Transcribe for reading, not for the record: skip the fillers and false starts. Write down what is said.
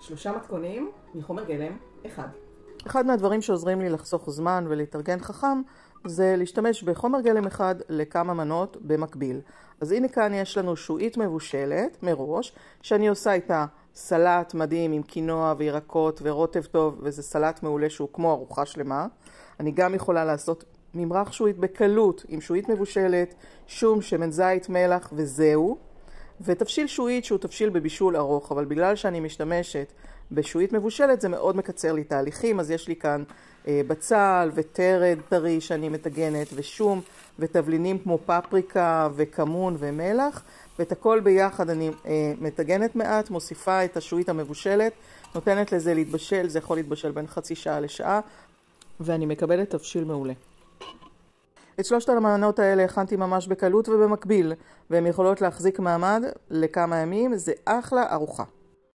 3 מתכונים מחומר גלם אחד. אחד מהדברים שעוזרים לי לחסוך זמן ולהתארגן חכם זה להשתמש בחומר גלם אחד לכמה מנות במקביל. אז הנה כאן יש לנו שועית מבושלת מראש, שאני עושה איתה סלט מדהים עם קינוע וירקות ורוטב טוב, וזה סלט מעולה שהוא כמו ארוחה שלמה. אני גם יכולה לעשות ממרח שועית בקלות עם שועית מבושלת, שום, שמן זית, מלח וזהו. ותבשיל שועית שהוא תבשיל בבישול ארוך, אבל בגלל שאני משתמשת בשועית מבושלת זה מאוד מקצר לי תהליכים, אז יש לי כאן בצל וטרד טרי שאני מטגנת ושום ותבלינים כמו פפריקה וכמון ומלח, ואת הכל ביחד אני מטגנת מעט, מוסיפה את השועית המבושלת, נותנת לזה להתבשל, זה יכול להתבשל בין חצי שעה לשעה, ואני מקבלת תבשיל מעולה. את 3 המנות האלה הכנתי ממש בקלות ובמקביל, והן יכולות להחזיק מעמד לכמה ימים, זה אחלה ארוחה.